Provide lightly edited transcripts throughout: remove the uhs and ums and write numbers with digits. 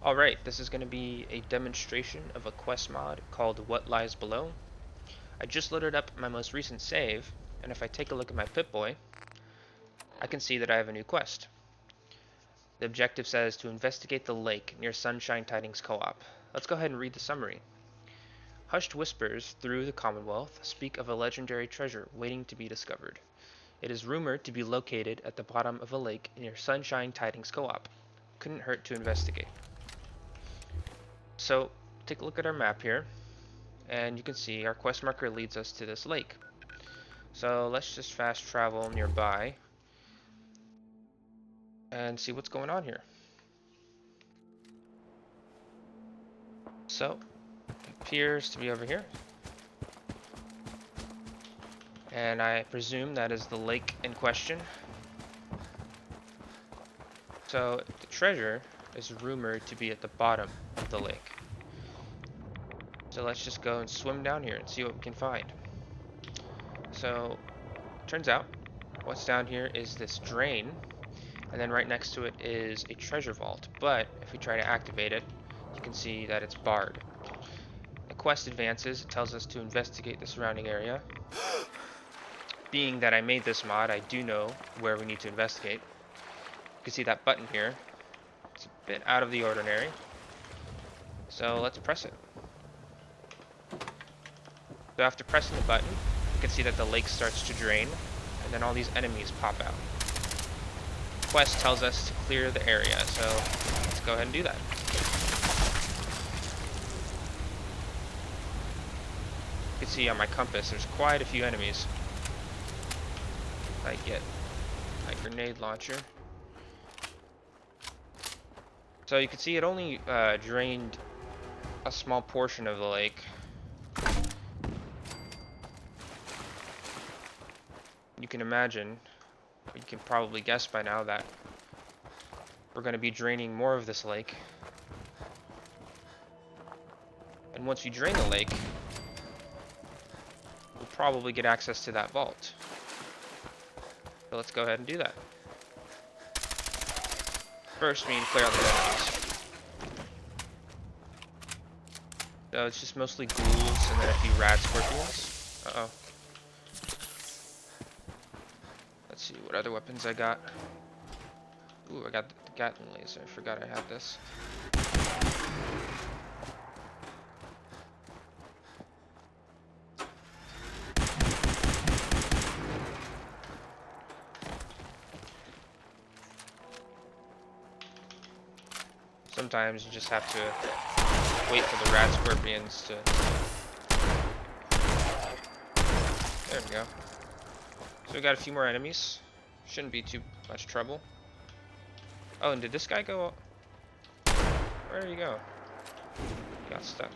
Alright, this is going to be a demonstration of a quest mod called What Lies Below. I just loaded up my most recent save, and if I take a look at my Pip-Boy, I can see that I have a new quest. The objective says to investigate the lake near Sunshine Tidings Co-op. Let's go ahead and read the summary. Hushed whispers through the Commonwealth speak of a legendary treasure waiting to be discovered. It is rumored to be located at the bottom of a lake near Sunshine Tidings Co-op. Couldn't hurt to investigate. So, take a look at our map here, and you can see our quest marker leads us to this lake. So let's just fast travel nearby and see what's going on here. So, it appears to be over here. And I presume that is the lake in question. So, the treasure is rumored to be at the bottom of the lake. So let's just go and swim down here and see what we can find. So, turns out, what's down here is this drain, and then right next to it is a treasure vault. But if we try to activate it, you can see that it's barred. The quest advances, it tells us to investigate the surrounding area. Being that I made this mod, I do know where we need to investigate. You can see that button here. It's a bit out of the ordinary. So let's press it. So after pressing the button, you can see that the lake starts to drain, and then all these enemies pop out. The quest tells us to clear the area, so let's go ahead and do that. You can see on my compass there's quite a few enemies. I get my grenade launcher. So you can see it only drained a small portion of the lake. You can imagine, you can probably guess by now that we're going to be draining more of this lake. And once we drain the lake, we'll probably get access to that vault. So let's go ahead and do that. First, we need to clear out the enemies. So it's just mostly ghouls and then a few rad scorpions. Uh-oh. Let's see what other weapons I got. Ooh, I got the Gatling laser. I forgot I had this. Sometimes you just have to wait for the rad scorpions to... There we go. So we got a few more enemies. Shouldn't be too much trouble. Oh, and did this guy go... Where did he go? He got stuck.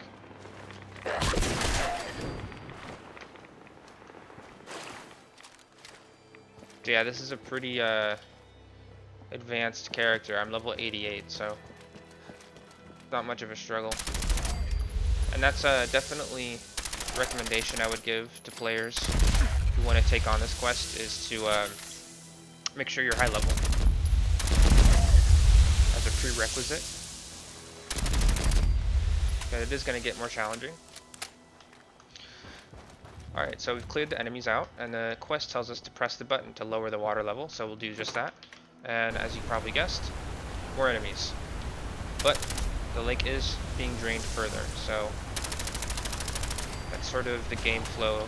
So yeah, this is a pretty advanced character. I'm level 88, so not much of a struggle. And that's definitely a recommendation I would give to players who want to take on this quest, is to make sure you're high level as a prerequisite. But it is going to get more challenging. Alright, so we've cleared the enemies out, and the quest tells us to press the button to lower the water level, so we'll do just that. And as you probably guessed, more enemies. But the lake is being drained further, so that's sort of the game flow.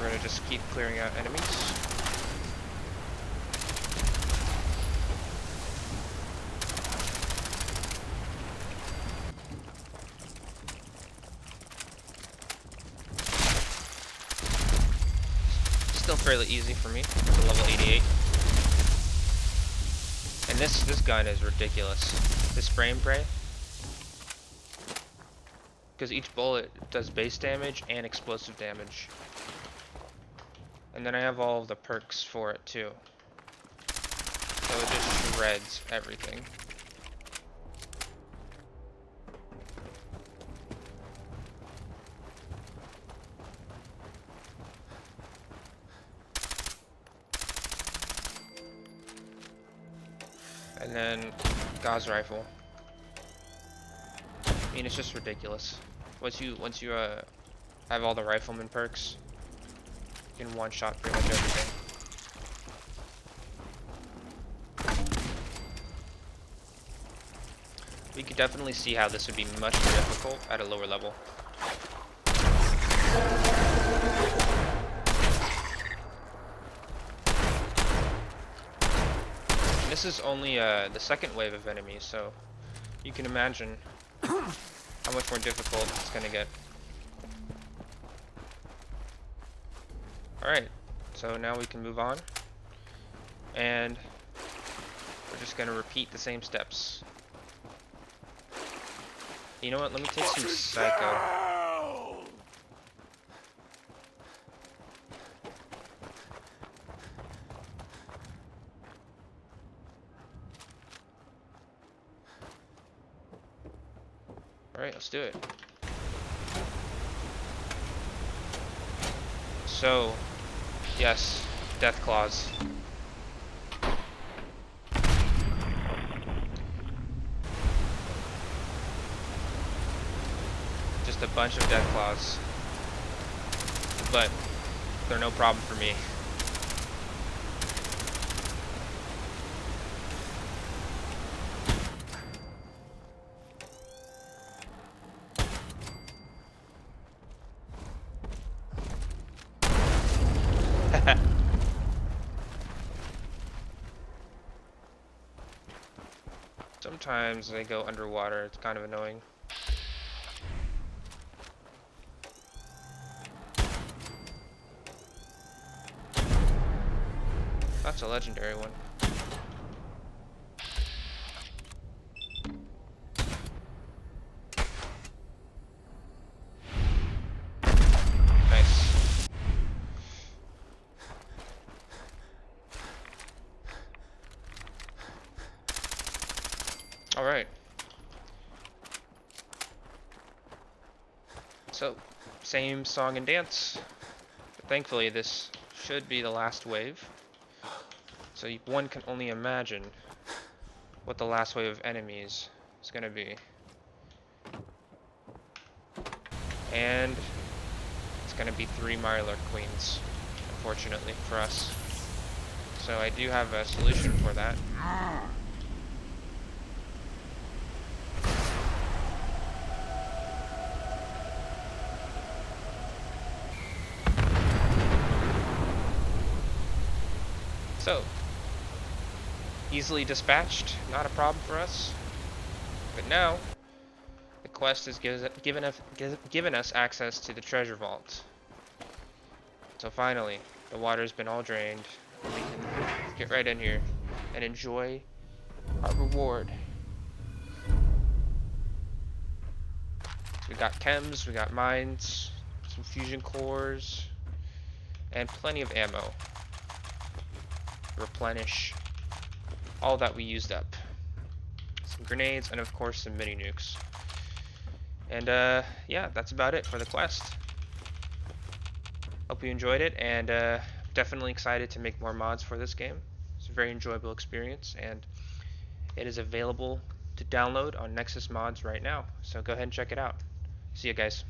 We're going to just keep clearing out enemies. Still fairly easy for me, for level 88. And this gun is ridiculous. The spray and pray. Because each bullet does base damage and explosive damage. And then I have all of the perks for it too. So it just shreds everything. And then Gauss rifle. I mean, it's just ridiculous. Once you have all the rifleman perks, you can one-shot pretty much everything. We could definitely see how this would be much more difficult at a lower level. And this is only the second wave of enemies, so you can imagine how much more difficult it's gonna get. Alright, so now we can move on. And we're just gonna repeat the same steps. You know what, let me take some Psycho. Alright, let's do it. So, yes, Deathclaws. Just a bunch of Deathclaws. But they're no problem for me. Sometimes they go underwater, it's kind of annoying. That's a legendary one. Nice. Alright. So, same song and dance. But thankfully, this should be the last wave. So one can only imagine what the last wave of enemies is going to be. And it's going to be 3 Mirelurk Queens, unfortunately for us. So I do have a solution for that. So, easily dispatched, not a problem for us. But now, the quest has given us access to the treasure vault. So finally, the water's been all drained, and we can get right in here and enjoy our reward. So we got chems, we got mines, some fusion cores, and plenty of ammo. Replenish all that we used up. Some grenades, and of course some mini nukes. And yeah, that's about it for the quest. Hope you enjoyed it, and definitely excited to make more mods for this game. It's a very enjoyable experience, and it is available to download on Nexus Mods right now. So go ahead and check it out. See you guys.